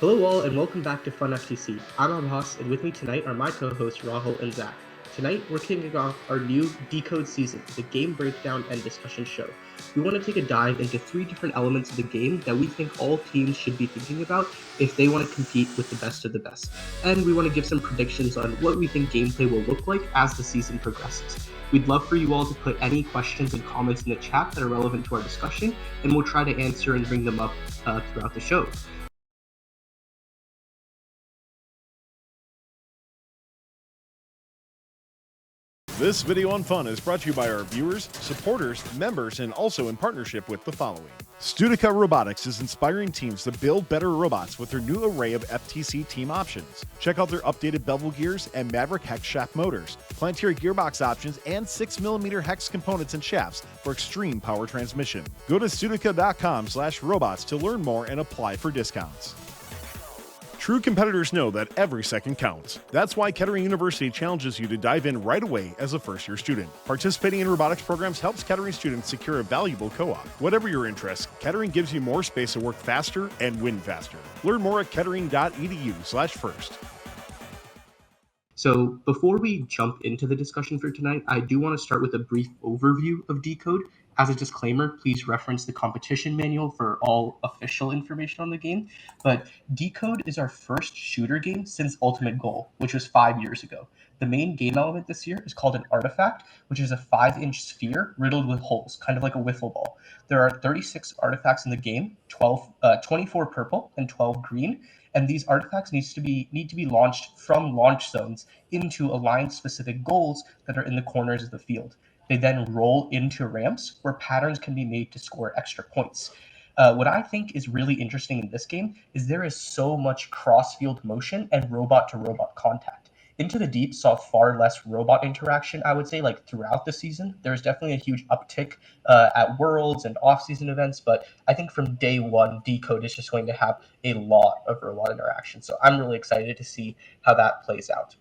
Hello all and welcome back to Fun FTC. I'm Aabhas and with me tonight are my co-hosts Rahul and Zac. Tonight we're kicking off our new Decode season, the game breakdown and discussion show. We want to take a dive into 3 different elements of the game that we think all teams should be thinking about if they want to compete with the best of the best. And we want to give some predictions on what we think gameplay will look like as the season progresses. We'd love for you all to put any questions and comments in the chat that are relevant to our discussion, and we'll try to answer and bring them up throughout the show. This video on fun is brought to you by our viewers, supporters, members, and also in partnership with the following. DECODE Robotics is inspiring teams to build better robots with their new array of FTC team options. Check out their updated bevel gears and Maverick hex shaft motors, Planetary gearbox options, and 6mm hex components and shafts for extreme power transmission. Go to studicode.com/robots to learn more and apply for discounts. True competitors know that every second counts. That's why Kettering University challenges you to dive in right away as a first-year student. Participating in robotics programs helps Kettering students secure a valuable co-op. Whatever your interest, Kettering gives you more space to work faster and win faster. Learn more at kettering.edu/first. So before we jump into the discussion for tonight, I do want to start with a brief overview of Decode. As a disclaimer, please reference the competition manual for all official information on the game. But Decode is our first shooter game since Ultimate Goal, which was 5 years ago. The main game element this year is called an artifact, which is a 5-inch sphere riddled with holes, kind of like a wiffle ball. There are 36 artifacts in the game, 24 purple and 12 green, and these artifacts need to be launched from launch zones into aligned specific goals that are in the corners of the field. They then roll into ramps where patterns can be made to score extra points. What I think is really interesting in this game is there is so much cross-field motion and robot-to-robot contact. Into the Deep saw far less robot interaction, I would say, like throughout the season. There's definitely a huge uptick at Worlds and off-season events, but I think from day one, Decode is just going to have a lot of robot interaction. So I'm really excited to see how that plays out.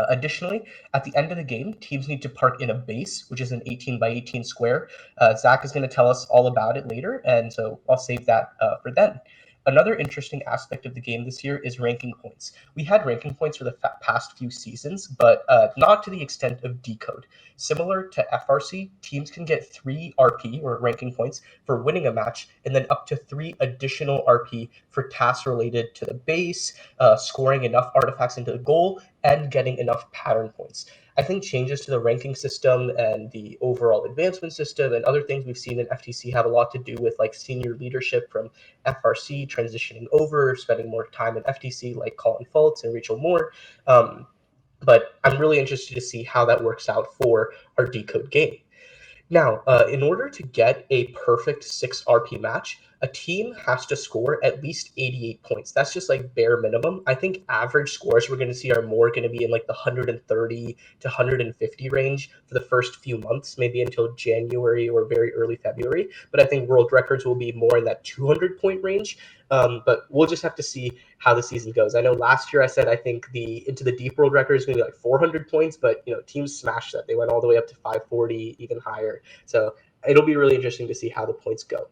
Additionally, at the end of the game, teams need to park in a base, which is an 18 by 18 square. Zac is going to tell us all about it later, and so I'll save that for then. Another interesting aspect of the game this year is ranking points. We had ranking points for the past few seasons, but not to the extent of Decode. Similar to FRC, teams can get 3 RP, or ranking points, for winning a match, and then up to 3 additional RP for tasks related to the base, scoring enough artifacts into the goal, and getting enough pattern points. I think changes to the ranking system and the overall advancement system and other things we've seen in FTC have a lot to do with like senior leadership from FRC transitioning over, spending more time in FTC, like Colin Fultz and Rachel Moore. But I'm really interested to see how that works out for our Decode game. Now, in order to get a perfect 6 RP match, a team has to score at least 88 points. That's just like bare minimum. I think average scores we're going to see are more going to be in like the 130 to 150 range for the first few months, maybe until January or very early February. But I think world records will be more in that 200-point range. But we'll just have to see how the season goes. I know last year I said I think the Into the Deep world record is going to be like 400 points, but teams smashed that. They went all the way up to 540, even higher. So it'll be really interesting to see how the points go.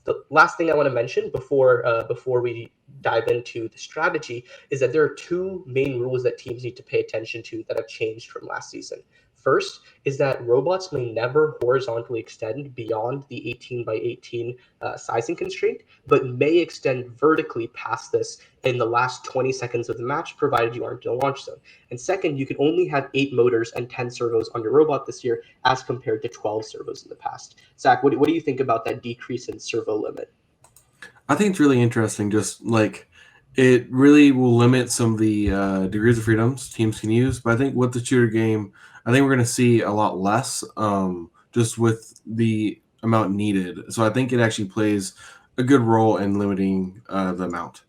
The last thing I want to mention before we dive into the strategy is that there are 2 main rules that teams need to pay attention to that have changed from last season. First is that robots may never horizontally extend beyond the 18 by 18 sizing constraint, but may extend vertically past this in the last 20 seconds of the match, provided you aren't in a launch zone. And second, you can only have 8 motors and 10 servos on your robot this year as compared to 12 servos in the past. Zac, what do you think about that decrease in servo limit? I think it's really interesting. Just like it really will limit some of the degrees of freedoms teams can use. But I think with the shooter game, I think we're going to see a lot less just with the amount needed. So I think it actually plays a good role in limiting the amount.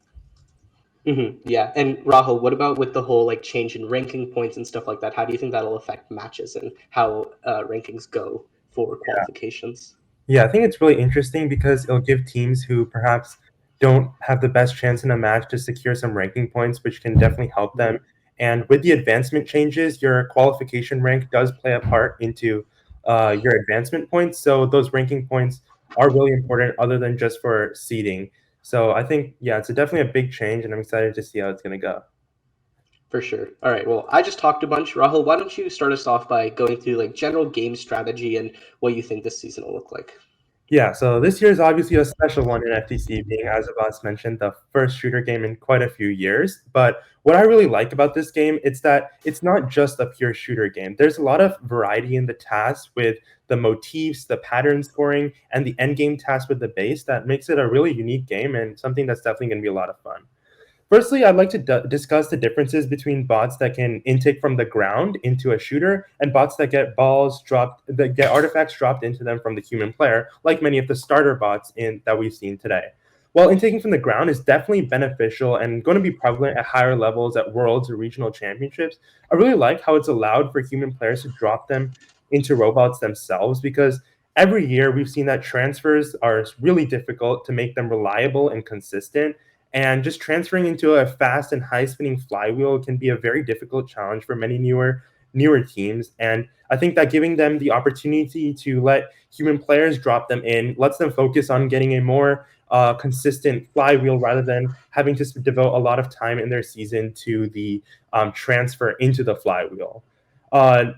Mm-hmm. Yeah. And Rahul, what about with the whole like change in ranking points and stuff like that? How do you think that'll affect matches and how rankings go for qualifications? Yeah, I think it's really interesting because it'll give teams who perhaps don't have the best chance in a match to secure some ranking points, which can definitely help them. And with the advancement changes, your qualification rank does play a part into your advancement points. So those ranking points are really important other than just for seeding. So I think, yeah, it's definitely a big change, and I'm excited to see how it's going to go. For sure. All right. Well, I just talked a bunch. Rahul, why don't you start us off by going through like general game strategy and what you think this season will look like? Yeah, so this year is obviously a special one in FTC, being, as Abbas mentioned, the first shooter game in quite a few years. But what I really like about this game is that it's not just a pure shooter game. There's a lot of variety in the tasks with the motifs, the pattern scoring, and the end game tasks with the base that makes it a really unique game and something that's definitely going to be a lot of fun. Firstly, I'd like to discuss the differences between bots that can intake from the ground into a shooter and bots that get that get artifacts dropped into them from the human player, like many of the starter bots that we've seen today. While intaking from the ground is definitely beneficial and going to be prevalent at higher levels at worlds or regional championships, I really like how it's allowed for human players to drop them into robots themselves, because every year we've seen that transfers are really difficult to make them reliable and consistent, and just transferring into a fast and high spinning flywheel can be a very difficult challenge for many newer teams. And I think that giving them the opportunity to let human players drop them in lets them focus on getting a more consistent flywheel rather than having to devote a lot of time in their season to the transfer into the flywheel. Uh,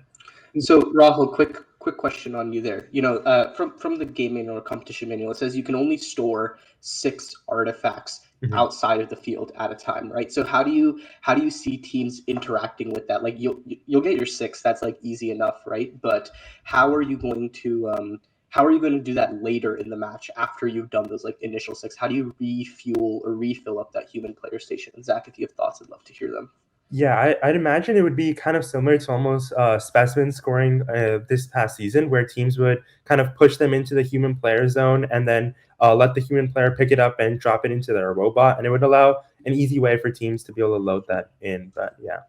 So, Rahul, quick question on you there. You know, from the game manual or competition manual, it says you can only store 6 artifacts mhm. outside of the field at a time, right? So how do you see teams interacting with that? Like you'll get your 6, that's like easy enough, right? But how are you going to do that later in the match after you've done those like initial 6? How do you refuel or refill up that human player station? And Zach, if you have thoughts, I'd love to hear them. Yeah, I'd imagine it would be kind of similar to almost specimen scoring this past season, where teams would kind of push them into the human player zone and then let the human player pick it up and drop it into their robot. And it would allow an easy way for teams to be able to load that in. But yeah.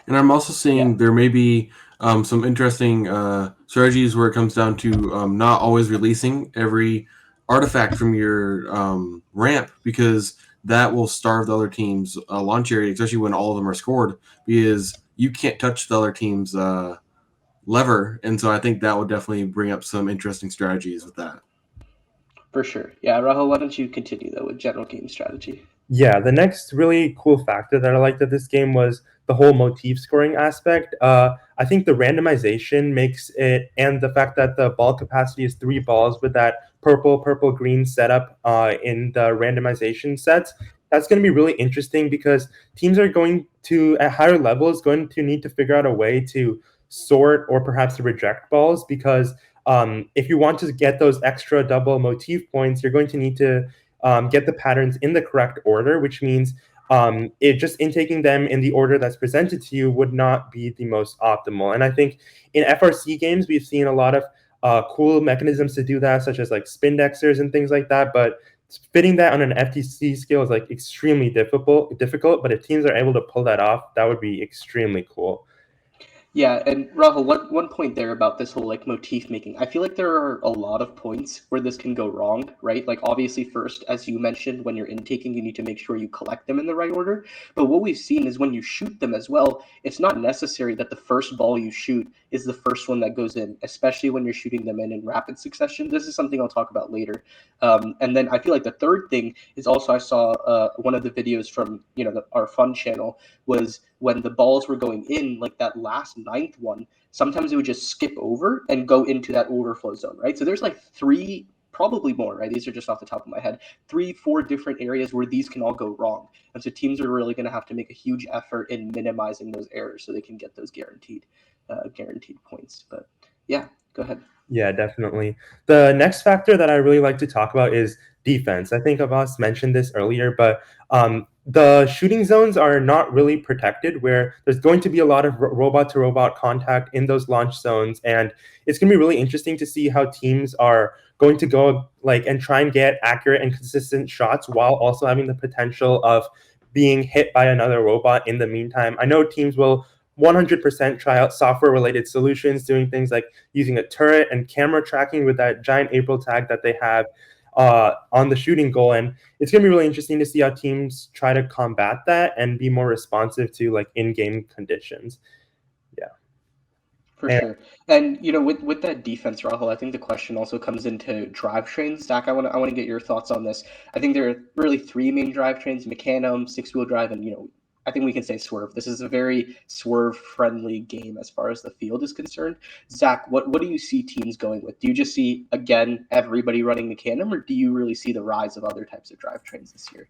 And I'm also seeing there may be some interesting strategies where it comes down to not always releasing every artifact from your ramp, because that will starve the other team's launch area, especially when all of them are scored, because you can't touch the other team's lever. And so I think that would definitely bring up some interesting strategies with that. For sure. Yeah, Rahul, why don't you continue though with general game strategy? Yeah, the next really cool factor that I liked of this game was the whole motif scoring aspect. I think the randomization makes it, and the fact that the ball capacity is 3 balls with that purple, green setup in the randomization sets. That's going to be really interesting because teams are going to, at higher levels, going to need to figure out a way to sort or perhaps to reject balls, because if you want to get those extra double motif points, you're going to need to get the patterns in the correct order, which means it just intaking them in the order that's presented to you would not be the most optimal. And I think in FRC games, we've seen a lot of cool mechanisms to do that, such as like spin dexers and things like that. But fitting that on an FTC scale is like extremely difficult. But if teams are able to pull that off, that would be extremely cool. Yeah, and Rahul, one point there about this whole like motif making. I feel like there are a lot of points where this can go wrong, right? Like obviously first, as you mentioned, when you're intaking, you need to make sure you collect them in the right order. But what we've seen is when you shoot them as well, it's not necessary that the first ball you shoot is the first one that goes in, especially when you're shooting them in rapid succession. This is something I'll talk about later. And then I feel like the third thing is also I saw one of the videos from our fun channel was when the balls were going in, like that last 9th one, sometimes it would just skip over and go into that overflow zone, right? So there's like 3, probably more, right? These are just off the top of my head, 3, 4 different areas where these can all go wrong. And so teams are really going to have to make a huge effort in minimizing those errors so they can get those guaranteed points. But yeah, go ahead. Yeah, definitely. The next factor that I really like to talk about is defense. I think Abbas mentioned this earlier, but the shooting zones are not really protected, where there's going to be a lot of robot-to-robot contact in those launch zones, and it's going to be really interesting to see how teams are going to go and try and get accurate and consistent shots while also having the potential of being hit by another robot in the meantime. I know teams will 100% try out software-related solutions, doing things like using a turret and camera tracking with that giant April tag that they have on the shooting goal. And it's going to be really interesting to see how teams try to combat that and be more responsive to in-game conditions. Yeah. For sure. And with that defense, Rahul, I think the question also comes into drivetrains. Zach, I want to get your thoughts on this. I think there are really three main drivetrains: Mecanum, six-wheel drive, and I think we can say swerve. This is a very swerve-friendly game as far as the field is concerned. Zach, what do you see teams going with? Do you just see again everybody running Mecanum, or do you really see the rise of other types of drivetrains this year?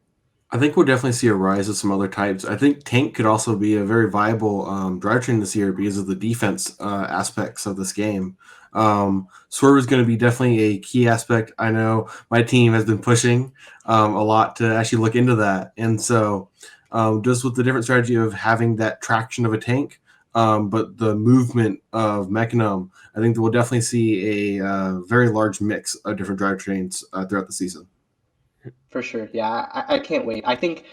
I think we'll definitely see a rise of some other types. I think tank could also be a very viable drivetrain this year because of the defense aspects of this game. Swerve is going to be definitely a key aspect. I know my team has been pushing a lot to actually look into that. And so just with the different strategy of having that traction of a tank, but the movement of Mecanum, I think that we'll definitely see a very large mix of different drivetrains throughout the season. For sure. Yeah, I can't wait. I think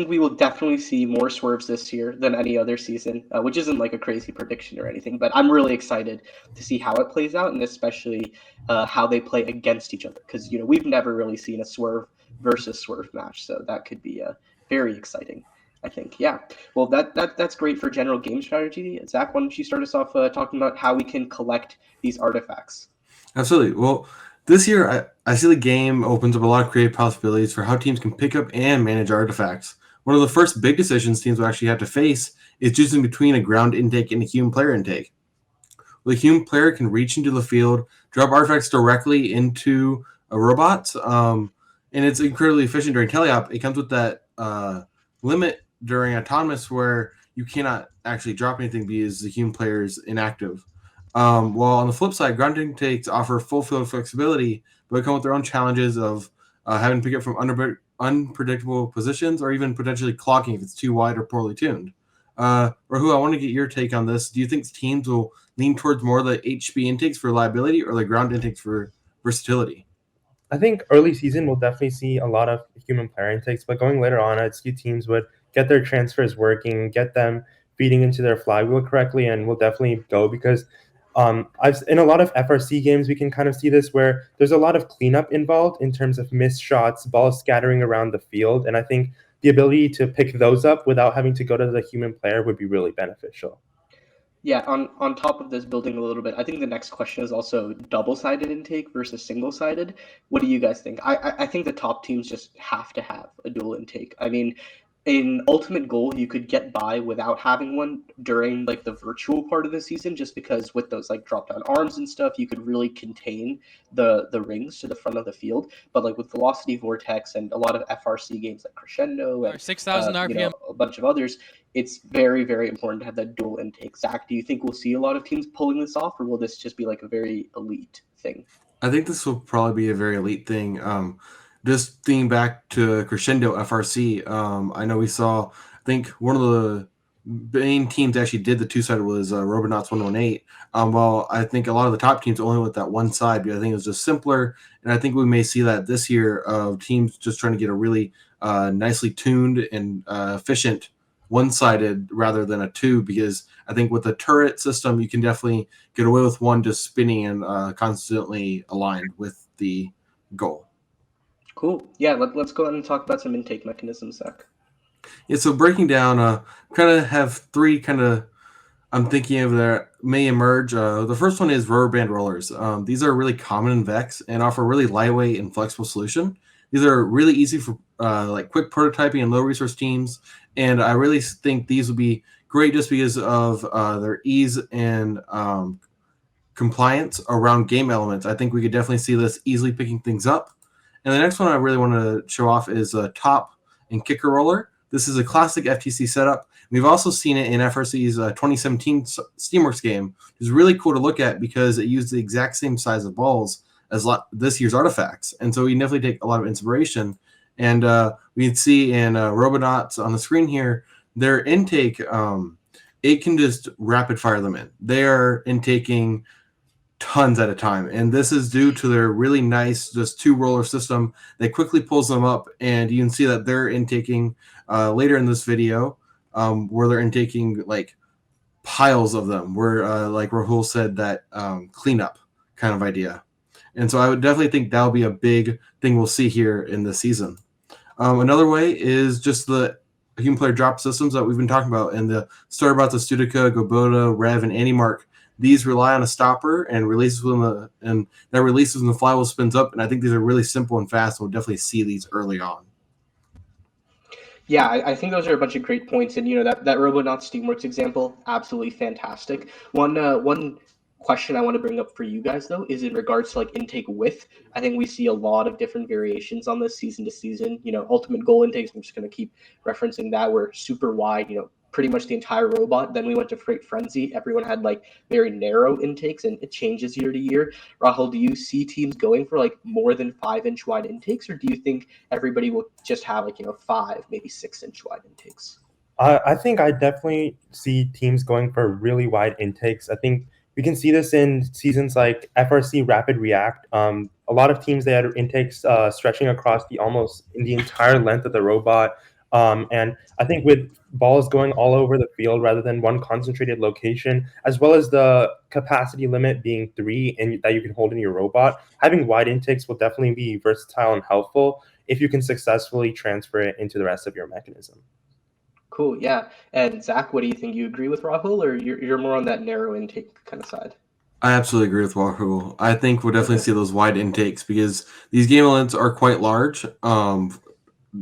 we will definitely see more swerves this year than any other season, which isn't like a crazy prediction or anything, but I'm really excited to see how it plays out and especially how they play against each other because we've never really seen a swerve versus swerve match, so that could be very exciting. I think. Yeah. Well, that's great for general game strategy. Zach, why don't you start us off talking about how we can collect these artifacts? Absolutely. Well, this year, I see the game opens up a lot of creative possibilities for how teams can pick up and manage artifacts. One of the first big decisions teams will actually have to face is choosing between a ground intake and a human player intake. The human player can reach into the field, drop artifacts directly into a robot, and it's incredibly efficient during teleop. It comes with that limit during autonomous where you cannot actually drop anything because the human player is inactive. While on the flip side, ground intakes offer full field flexibility, but come with their own challenges of having to pick up from unpredictable positions or even potentially clocking if it's too wide or poorly tuned. Rahu, I want to get your take on this. Do you think teams will lean towards more of the HB intakes for reliability or the ground intakes for versatility? I think early season we'll definitely see a lot of human player intakes, but going later on, I'd see teams would get their transfers working, get them feeding into their flywheel correctly, and we'll definitely go because I've in a lot of FRC games we can kind of see this where there's a lot of cleanup involved in terms of missed shots, balls scattering around the field, and I think the ability to pick those up without having to go to the human player would be really beneficial. Yeah, on top of this, building a little bit, I think the next question is also double-sided intake versus single-sided. What do you guys think? I think the top teams just have to have a dual intake. I mean, in Ultimate Goal, you could get by without having one during like the virtual part of the season, just because with those like drop-down arms and stuff, you could really contain the rings to the front of the field. But like with Velocity Vortex and a lot of FRC games like Crescendo and 6,000 RPM. a bunch of others, it's very, very important to have that dual intake. Zach, do you think we'll see a lot of teams pulling this off, or will this just be like a very elite thing? I think this will probably be a very elite thing. Just thinking back to Crescendo FRC, I know we saw, I think one of the main teams actually did the two-sided was Robotics 118. Well, I think a lot of the top teams only went that one side, but I think it was just simpler. And I think we may see that this year of teams just trying to get a really nicely tuned and efficient one-sided rather than a two, because I think with the turret system, you can definitely get away with one just spinning and constantly aligned with the goal. Cool. Yeah, let's go ahead and talk about some intake mechanisms, Zach. Yeah, so breaking down, kind of have three kind of I'm thinking of that may emerge. The first one is rubber band rollers. These are really common in Vex and offer a really lightweight and flexible solution. These are really easy for like quick prototyping and low resource teams, and I really think these would be great just because of their ease and compliance around game elements. I think we could definitely see this easily picking things up. And the next one I really want to show off is a top and kicker roller. This is a classic FTC setup. We've also seen it in FRC's 2017 Steamworks game. It's really cool to look at because it used the exact same size of balls as this year's artifacts. And so we definitely take a lot of inspiration. And we can see in Robotics on the screen here, their intake, it can just rapid fire them in. They are intaking tons at a time, and this is due to their really nice just two roller system that quickly pulls them up, and you can see that they're intaking later in this video where they're intaking like piles of them where like Rahul said that cleanup kind of idea. And so I would definitely think that'll be a big thing we'll see here in this season. Another way is just the human player drop systems that we've been talking about, and the story about the Studica, Goboda, Rev, and AndyMark. these rely on a stopper and releases when the flywheel spins up. And I think these are really simple and fast. We'll definitely see these early on. Yeah, I think those are a bunch of great points, and that Robonauts Steamworks example, absolutely fantastic. One question I want to bring up for you guys though is in regards to like intake width. I think we see a lot of different variations on this season to season. Ultimate goal intakes. I'm just going to keep referencing that were super wide. Pretty much the entire robot. Then we went to Freight Frenzy. Everyone had like very narrow intakes, and it changes year to year. Rahul, do you see teams going for like more than 5-inch wide intakes, or do you think everybody will just have like 5, maybe 6-inch wide intakes? I think I definitely see teams going for really wide intakes. I think we can see this in seasons like FRC Rapid React. A lot of teams, they had intakes stretching across almost in the entire length of the robot. And I think with balls going all over the field rather than one concentrated location, as well as the capacity limit being 3 and that you can hold in your robot, having wide intakes will definitely be versatile and helpful if you can successfully transfer it into the rest of your mechanism. Cool, yeah. And Zach, what do you think? You agree with Rahul, or you're more on that narrow intake kind of side? I absolutely agree with Wahoo. I think we'll definitely see those wide intakes because these game elements are quite large,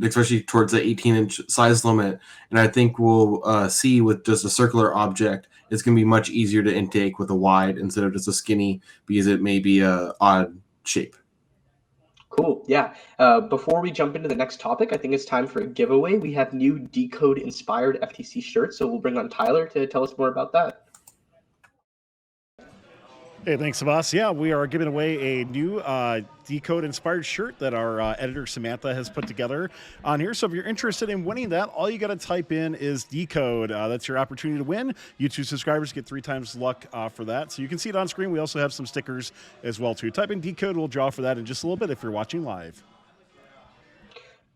especially towards the 18-inch size limit. And I think we'll see with just a circular object, it's going to be much easier to intake with a wide instead of just a skinny because it may be a odd shape. Cool. Yeah. Before we jump into the next topic, I think it's time for a giveaway. We have new Decode inspired FTC shirts, so we'll bring on Tyler to tell us more about that. Hey, thanks, Aabhas. Yeah, we are giving away a new Decode inspired shirt that our editor Samantha has put together on here. So if you're interested in winning that, all you got to type in is Decode. That's your opportunity to win. YouTube subscribers get 3 times luck for that. So you can see it on screen. We also have some stickers as well too. Type in Decode. We'll draw for that in just a little bit if you're watching live.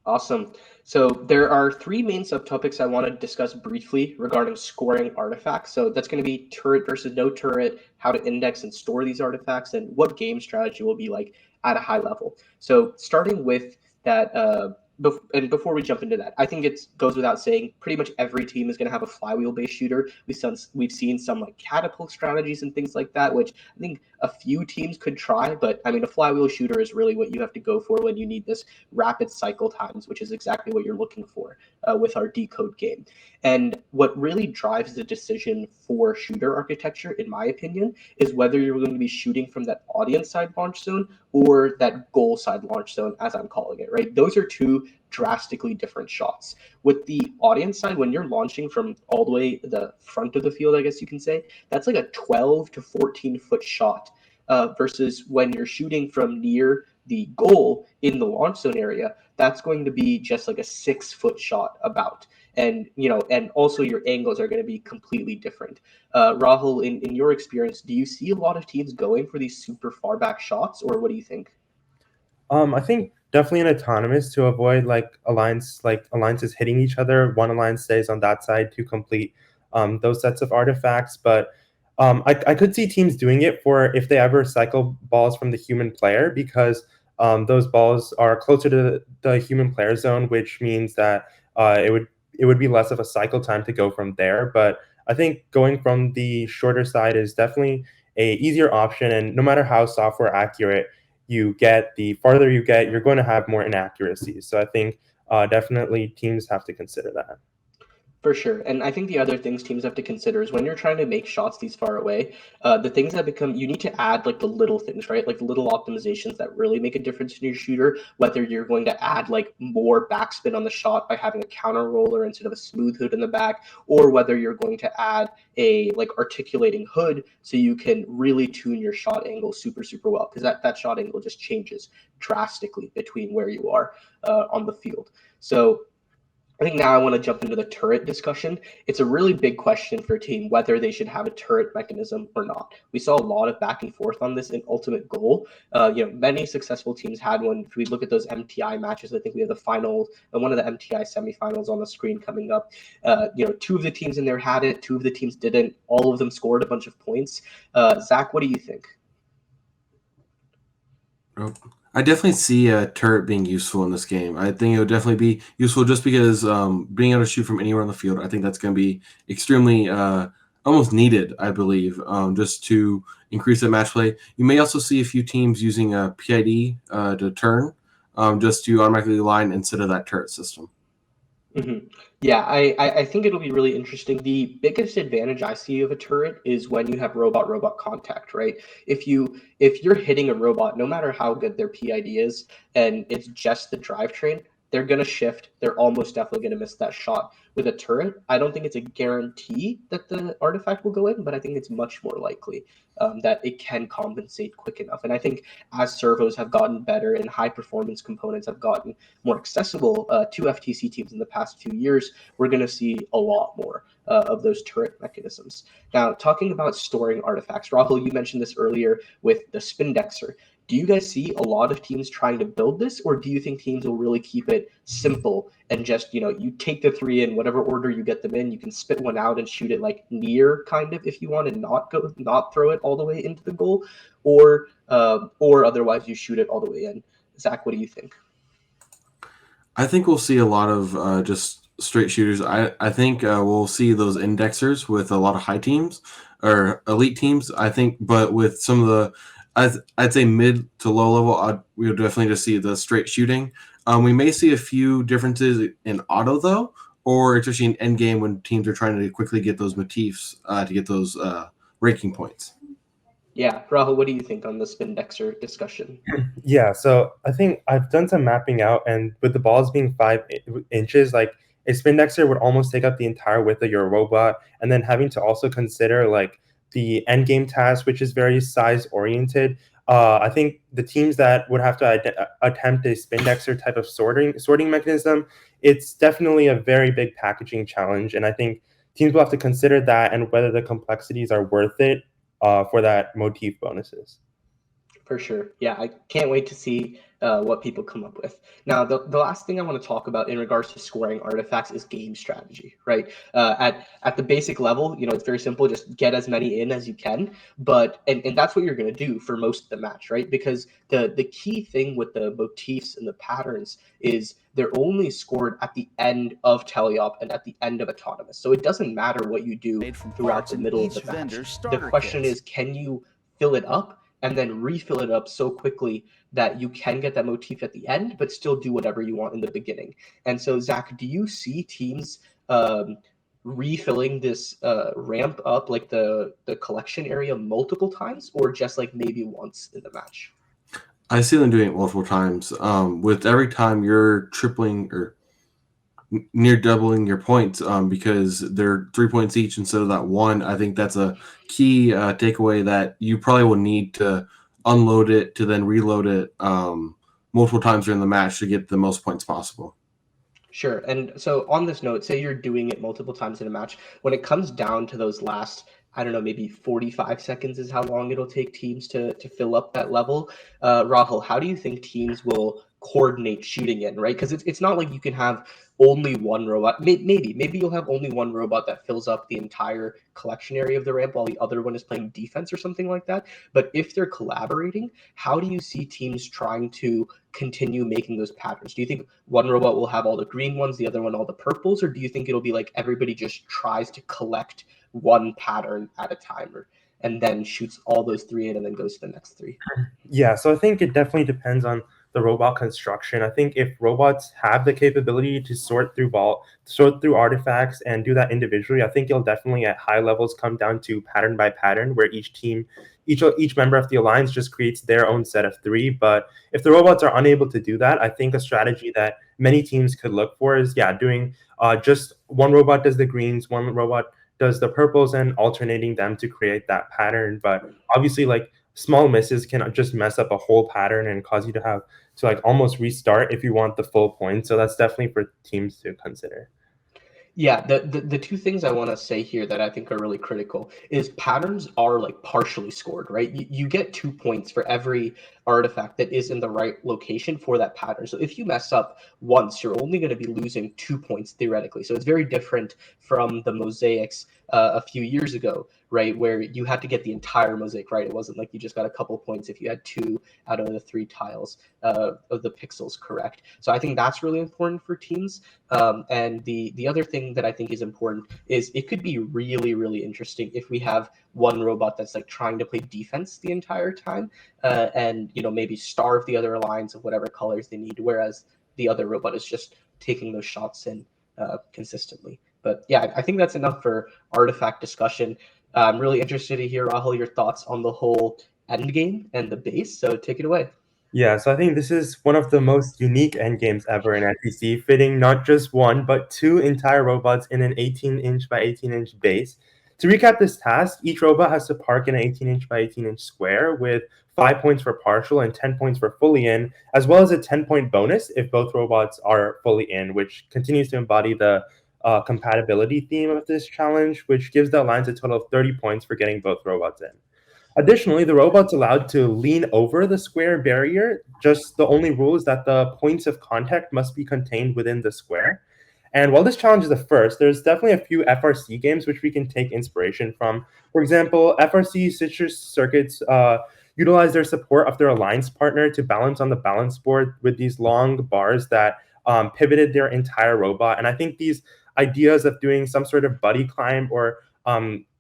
Awesome. So there are 3 main subtopics I want to discuss briefly regarding scoring artifacts. So that's going to be turret versus no turret, how to index and store these artifacts, and what game strategy will be like at a high level. So starting with that, and before we jump into that, I think it goes without saying, pretty much every team is going to have a flywheel-based shooter. We've seen some like catapult strategies and things like that, which I think a few teams could try. But I mean, a flywheel shooter is really what you have to go for when you need this rapid cycle times, which is exactly what you're looking for with our Decode game. And what really drives the decision for shooter architecture, in my opinion, is whether you're going to be shooting from that audience side launch zone or that goal side launch zone, as I'm calling it, right? Those are 2 drastically different shots. With the audience side, when you're launching from all the way the front of the field, I guess you can say, that's like a 12 to 14 foot shot versus when you're shooting from near the goal in the launch zone area, that's going to be just like a 6-foot shot about. And and also your angles are going to be completely different. Rahul, in your experience, do you see a lot of teams going for these super far back shots, or what do you think? I think definitely an autonomous to avoid alliances hitting each other. One alliance stays on that side to complete those sets of artifacts. But I could see teams doing it for if they ever cycle balls from the human player, because those balls are closer to the human player zone, which means that it would be less of a cycle time to go from there. But I think going from the shorter side is definitely a easier option. And no matter how software accurate you get, the farther you get, you're going to have more inaccuracies. So I think definitely teams have to consider that. For sure. And I think the other things teams have to consider is when you're trying to make shots these far away, the things that you need to add like the little things, right? Like the little optimizations that really make a difference in your shooter, whether you're going to add like more backspin on the shot by having a counter roller instead of a smooth hood in the back, or whether you're going to add a like articulating hood so you can really tune your shot angle super, super well, because that shot angle just changes drastically between where you are on the field. So I think now I want to jump into the turret discussion. It's a really big question for a team whether they should have a turret mechanism or not. We saw a lot of back and forth on this in Ultimate Goal. Many successful teams had one. If we look at those MTI matches, I think we have the final and one of the MTI semifinals on the screen coming up. 2 of the teams in there had it, 2 of the teams didn't. All of them scored a bunch of points. Zach, what do you think? I definitely see a turret being useful in this game. I think it would definitely be useful just because being able to shoot from anywhere on the field, I think that's going to be extremely almost needed, I believe, just to increase the match play. You may also see a few teams using a PID to turn, just to automatically align instead of that turret system. Mm-hmm. Yeah, I think it'll be really interesting. The biggest advantage I see of a turret is when you have robot contact, right? If you're hitting a robot, no matter how good their PID is, and it's just the drivetrain, they're gonna shift. They're almost definitely gonna miss that shot. With a turret, I don't think it's a guarantee that the artifact will go in, but I think it's much more likely that it can compensate quick enough. And I think as servos have gotten better and high performance components have gotten more accessible to FTC teams in the past few years, we're going to see a lot more of those turret mechanisms. Now, talking about storing artifacts, Rahul, you mentioned this earlier with the Spindexer. Do you guys see a lot of teams trying to build this, or do you think teams will really keep it simple and just, you take the 3 in whatever order you get them in, you can spit one out and shoot it like near kind of if you want, and not throw it all the way into the goal, or otherwise you shoot it all the way in? Zach, what do you think? I think we'll see a lot of just straight shooters. I think we'll see those indexers with a lot of high teams or elite teams. I think, but with some of the, I'd say mid to low level, we'll definitely just see the straight shooting. We may see a few differences in auto though, or especially in end game when teams are trying to quickly get those motifs to get those ranking points. Yeah, Rahul, what do you think on the Spindexer discussion? Yeah, so I think I've done some mapping out, and with the balls being 5 inches, like a Spindexer would almost take up the entire width of your robot, and then having to also consider like the end game task, which is very size oriented. I think the teams that would have to attempt a Spindexer type of sorting mechanism, it's definitely a very big packaging challenge, and I think teams will have to consider that and whether the complexities are worth it for that motif bonuses. For sure. Yeah, I can't wait to see what people come up with. Now, the last thing I want to talk about in regards to scoring artifacts is game strategy, right? At the basic level, it's very simple. Just get as many in as you can. But and that's what you're going to do for most of the match, right? Because the key thing with the motifs and the patterns is they're only scored at the end of teleop and at the end of autonomous. So it doesn't matter what you do throughout the middle of the match. The question is, can you fill it up and then refill it up so quickly that you can get that motif at the end, but still do whatever you want in the beginning? And so, Zach, do you see teams refilling this ramp up, like the collection area, multiple times, or just like maybe once in the match? I see them doing it multiple times. With every time you're tripling or near doubling your points because they're 3 points each instead of that one. I think that's a key takeaway that you probably will need to unload it to then reload it multiple times during the match to get the most points possible. Sure. And so on this note, say you're doing it multiple times in a match, when it comes down to those last, I don't know, maybe 45 seconds is how long it'll take teams to fill up that level. Rahul, how do you think teams will coordinate shooting in, right? Because it's not like you can have only one robot. Maybe you'll have only one robot that fills up the entire collection area of the ramp while the other one is playing defense or something like that. But if they're collaborating, how do you see teams trying to continue making those patterns? Do you think one robot will have all the green ones, the other one all the purples, or do you think it'll be like everybody just tries to collect one pattern at a time, and then shoots all those 3 in and then goes to the next 3? Yeah, so I think it definitely depends on the robot construction. I think if robots have the capability to sort through artifacts and do that individually, I think it'll definitely at high levels come down to pattern by pattern, where each member of the alliance just creates their own set of 3. But if the robots are unable to do that, I think a strategy that many teams could look for is doing just one robot does the greens, one robot does the purples, and alternating them to create that pattern. But obviously, like, small misses can just mess up a whole pattern and cause you to have to like almost restart if you want the full point. So that's definitely for teams to consider. Yeah, the two things I want to say here that I think are really critical is patterns are like partially scored, right? You get 2 points for every artifact that is in the right location for that pattern. So if you mess up once, you're only going to be losing 2 points theoretically. So it's very different from the mosaics a few years ago, right, where you had to get the entire mosaic right. It wasn't like you just got a couple points if you had 2 out of the 3 tiles of the pixels correct. So I think that's really important for teams. And the other thing that I think is important is it could be really, really interesting if we have one robot that's like trying to play defense the entire time, and maybe starve the other alliance of whatever colors they need, whereas the other robot is just taking those shots in consistently. But yeah, I think that's enough for artifact discussion. I'm really interested to hear, Rahul, your thoughts on the whole endgame and the base. So take it away. Yeah, so I think this is one of the most unique endgames ever in FTC, fitting not just one, but 2 entire robots in an 18-inch by 18-inch base. To recap this task, each robot has to park in an 18-inch by 18-inch square with 5 points for partial and 10 points for fully in, as well as a 10-point bonus if both robots are fully in, which continues to embody the compatibility theme of this challenge, which gives the alliance a total of 30 points for getting both robots in. Additionally, the robot's allowed to lean over the square barrier. Just the only rule is that the points of contact must be contained within the square. And while this challenge is the first, there's definitely a few FRC games which we can take inspiration from. For example, FRC Citrus Circuits utilize their support of their alliance partner to balance on the balance board with these long bars that pivoted their entire robot. And I think these ideas of doing some sort of buddy climb or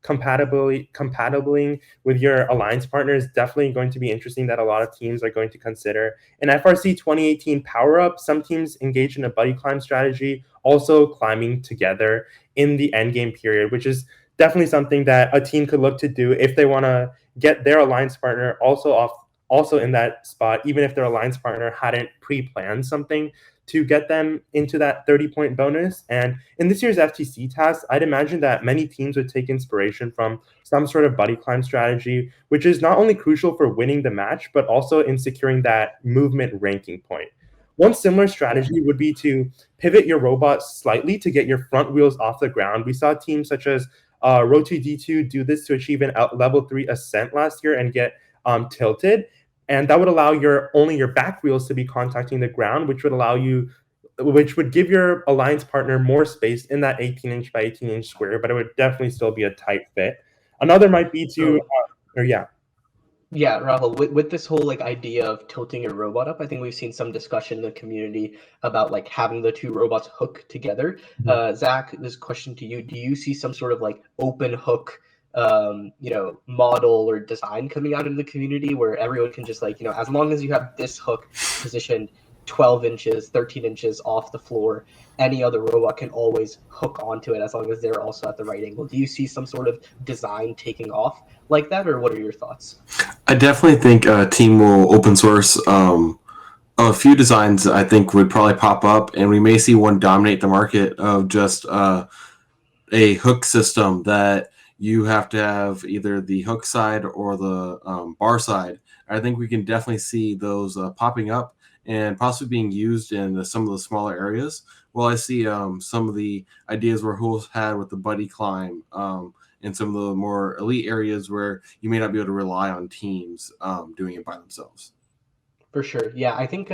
compatibling with your alliance partner is definitely going to be interesting that a lot of teams are going to consider. In FRC 2018 Power Up, some teams engage in a buddy climb strategy, also climbing together in the endgame period, which is definitely something that a team could look to do if they want to get their alliance partner also in that spot, even if their alliance partner hadn't pre-planned something to get them into that 30-point bonus. And in this year's FTC task, I'd imagine that many teams would take inspiration from some sort of buddy climb strategy, which is not only crucial for winning the match, but also in securing that movement ranking point. One similar strategy would be to pivot your robot slightly to get your front wheels off the ground. We saw teams such as Roti-D2 do this to achieve an level 3 ascent last year and get tilted. And that would allow only your back wheels to be contacting the ground, which would give your alliance partner more space in that 18-inch by 18-inch square, but it would definitely still be a tight fit. Another might be Yeah, Rahul, with this whole like idea of tilting your robot up, I think we've seen some discussion in the community about like having the 2 robots hook together. Zac, this question to you: do you see some sort of like open hook model or design coming out in the community where everyone can just like, as long as you have this hook positioned 12 inches, 13 inches off the floor, any other robot can always hook onto it as long as they're also at the right angle? Do you see some sort of design taking off like that, or what are your thoughts? I definitely think a team will open source a few designs I think would probably pop up, and we may see one dominate the market of just a hook system that you have to have either the hook side or the bar side. I think we can definitely see those popping up and possibly being used in some of the smaller areas. Well, I see some of the ideas Rahul had with the buddy climb in some of the more elite areas where you may not be able to rely on teams doing it by themselves. For sure. Yeah, I think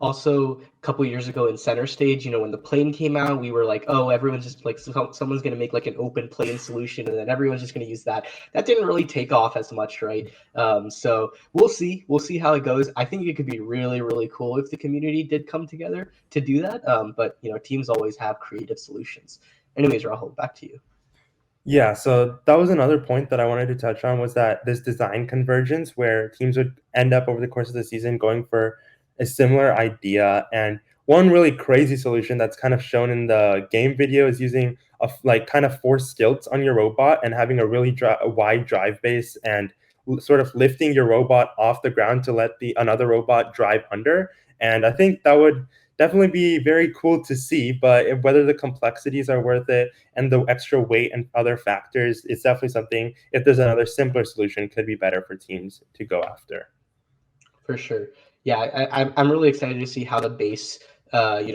also a couple years ago in Center Stage, when the plane came out, we were like, oh, everyone's just like, someone's going to make like an open plane solution, and then everyone's just going to use that. That didn't really take off as much, right? So we'll see. We'll see how it goes. I think it could be really, really cool if the community did come together to do that. But teams always have creative solutions. Anyways, Rahul, back to you. Yeah, so that was another point that I wanted to touch on, was that this design convergence where teams would end up over the course of the season going for a similar idea. And one really crazy solution that's kind of shown in the game video is using kind of 4 stilts on your robot and having a really wide drive base and sort of lifting your robot off the ground to let another robot drive under. And I think that would definitely be very cool to see, but whether the complexities are worth it and the extra weight and other factors, it's definitely something, if there's another simpler solution, could be better for teams to go after. For sure. Yeah, I'm really excited to see how the base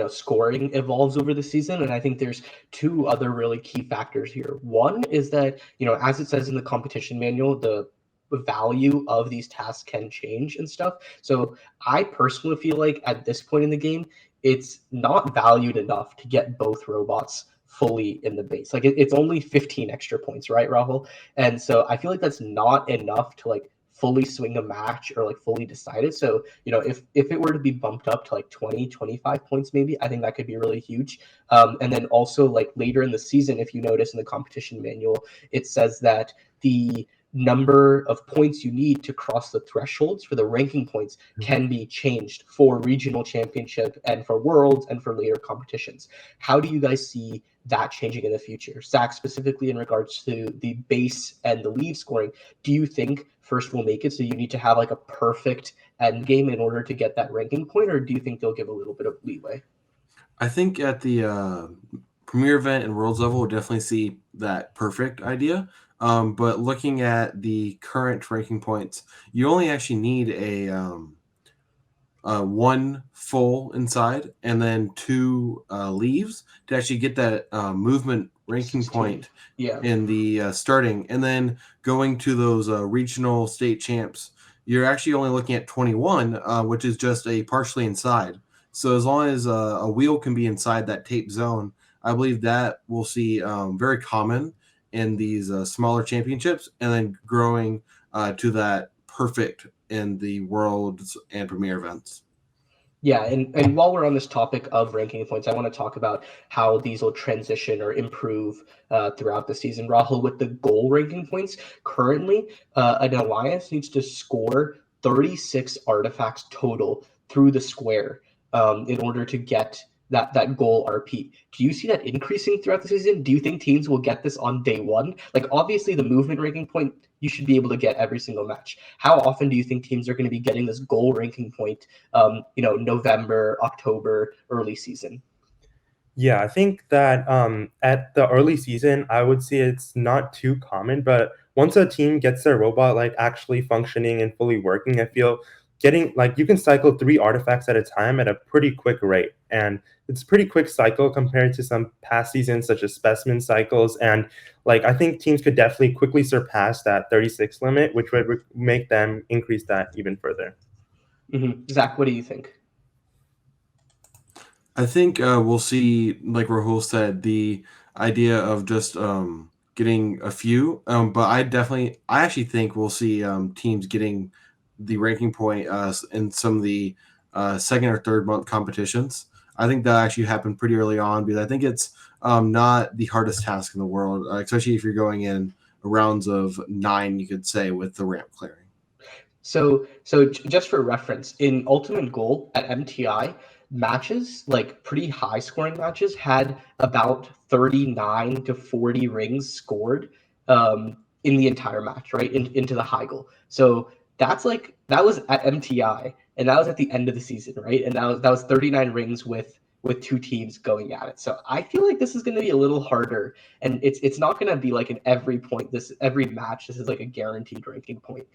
scoring evolves over the season. And I think there's 2 other really key factors here. One is that, as it says in the competition manual, the value of these tasks can change and stuff. So I personally feel like at this point in the game, it's not valued enough to get both robots fully in the base. Like it's only 15 extra points, right, Rahul? And so I feel like that's not enough to like fully swing a match or like fully decide it. So, if it were to be bumped up to like 20, 25 points, maybe, I think that could be really huge. And then also like later in the season, if you notice in the competition manual, it says that the number of points you need to cross the thresholds for the ranking points can be changed for regional championship and for worlds and for later competitions. How do you guys see that changing in the future? Zac, specifically in regards to the base and the leave scoring, do you think first will make it so you need to have like a perfect end game in order to get that ranking point, or do you think they'll give a little bit of leeway? I think at the premier event and worlds level, we'll definitely see that perfect idea. But looking at the current ranking points, you only actually need one full inside and then two leaves to actually get that movement ranking 16. point Yeah. in the starting. And then going to those regional state champs, you're actually only looking at 21, which is just a partially inside. So as long as a wheel can be inside that tape zone, I believe that we'll see very common in these smaller championships, and then growing to that perfect in the worlds and premier events. Yeah, and while we're on this topic of ranking points, I want to talk about how these will transition or improve throughout the season. Rahul, with the goal ranking points, currently an alliance needs to score 36 artifacts total through the square in order to get that goal RP. Do you see that increasing throughout the season? Do you think teams will get this on day one? Like obviously the movement ranking point you should be able to get every single match. How often do you think teams are going to be getting this goal ranking point November, October, early season? Yeah, I think that at the early season, I would say it's not too common, but once a team gets their robot like actually functioning and fully working, I feel getting like you can cycle 3 artifacts at a time at a pretty quick rate. And it's a pretty quick cycle compared to some past seasons such as specimen cycles. And like I think teams could definitely quickly surpass that 36 limit, which would make them increase that even further. Mm-hmm. Zac, what do you think? I think we'll see, like Rahul said, the idea of just getting a few. But I actually think we'll see teams getting the ranking point in some of the second or third month competitions. I think that actually happened pretty early on because I think it's not the hardest task in the world, especially if you're going in rounds of 9, you could say, with the ramp clearing. So just for reference, in Ultimate Goal at MTI, matches, like pretty high scoring matches, had about 39 to 40 rings scored in the entire match, right? Into the high goal. So that was at MTI, and that was at the end of the season, right? And that was 39 rings with two teams going at it. So I feel like this is going to be a little harder, and it's not going to be like an every match. This is like a guaranteed ranking point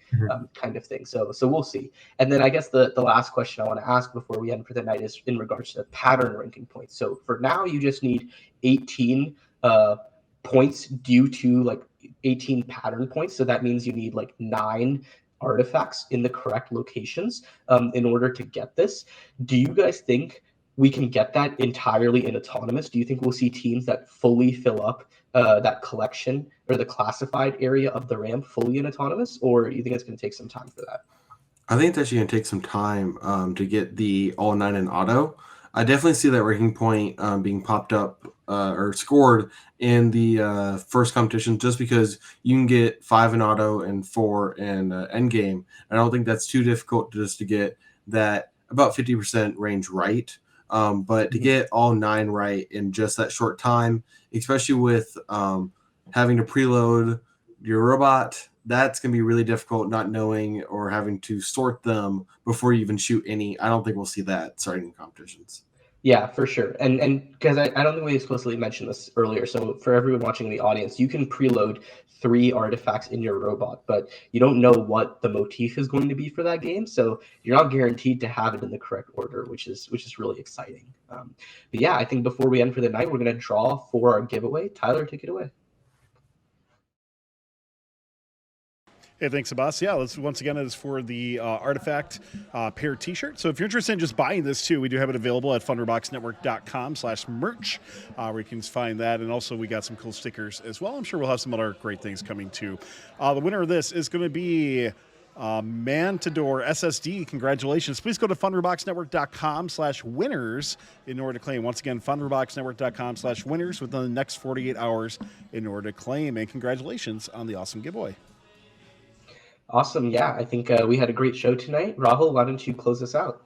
kind of thing. So we'll see. And then I guess the last question I want to ask before we end for the night is in regards to the pattern ranking points. So for now, you just need 18 points due to like 18 pattern points. So that means you need like 9 artifacts in the correct locations in order to get this. Do you guys think we can get that entirely in autonomous? Do you think we'll see teams that fully fill up that collection or the classified area of the ramp fully in autonomous, or you think it's going to take some time for that? I think it's actually going to take some time to get the all 9 in auto. I definitely see that ranking point being popped up or scored in the first competition just because you can get 5 in auto and 4 in endgame. I don't think that's too difficult just to get that about 50% range right. But to get all 9 right in just that short time, especially with having to preload your robot, that's going to be really difficult not knowing or having to sort them before you even shoot any. I don't think we'll see that starting in competitions. Yeah, for sure. And because I don't think we explicitly mentioned this earlier. So for everyone watching in the audience, you can preload 3 artifacts in your robot, but you don't know what the motif is going to be for that game. So you're not guaranteed to have it in the correct order, which is really exciting. But yeah, I think before we end for the night, we're going to draw for our giveaway. Tyler, take it away. Hey, thanks, Aabhas. Yeah, once again, it is for the Artifact pair t-shirt. So if you're interested in just buying this too, we do have it available at funroboxnetwork.com/merch, where you can find that. And also we got some cool stickers as well. I'm sure we'll have some other great things coming too. The winner of this is going to be Mantador SSD. Congratulations. Please go to funroboxnetwork.com/winners in order to claim. Once again, funroboxnetwork.com/winners within the next 48 hours in order to claim. And congratulations on the awesome giveaway. Awesome. Yeah, I think we had a great show tonight. Rahul, why don't you close us out?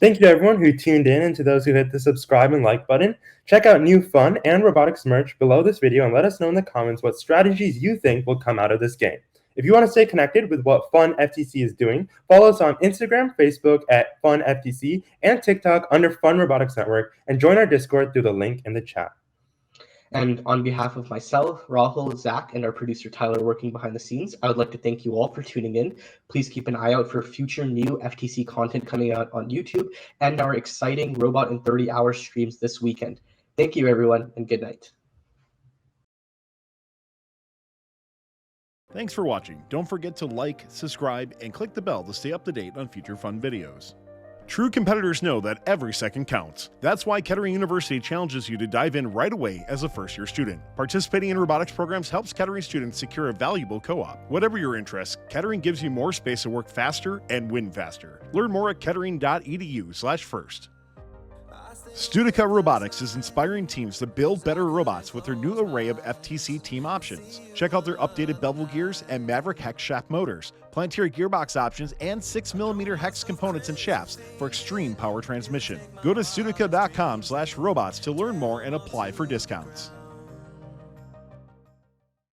Thank you to everyone who tuned in and to those who hit the subscribe and like button. Check out new fun and robotics merch below this video and let us know in the comments what strategies you think will come out of this game. If you want to stay connected with what Fun FTC is doing, follow us on Instagram, Facebook at Fun FTC, and TikTok under Fun Robotics Network, and join our Discord through the link in the chat. And on behalf of myself, Rahul, Zac, and our producer Tyler working behind the scenes, I would like to thank you all for tuning in. Please keep an eye out for future new FTC content coming out on YouTube and our exciting Robot in 30 Hours streams this weekend. Thank you, everyone, and good night. Thanks for watching. Don't forget to like, subscribe, and click the bell to stay up to date on future fun videos. True competitors know that every second counts. That's why Kettering University challenges you to dive in right away as a first-year student. Participating in robotics programs helps Kettering students secure a valuable co-op. Whatever your interests, Kettering gives you more space to work faster and win faster. Learn more at kettering.edu/first. Studica Robotics is inspiring teams to build better robots with their new array of FTC team options. Check out their updated bevel gears and Maverick hex shaft motors, Planetary gearbox options, and 6mm hex components and shafts for extreme power transmission. Go to studica.com/robots to learn more and apply for discounts.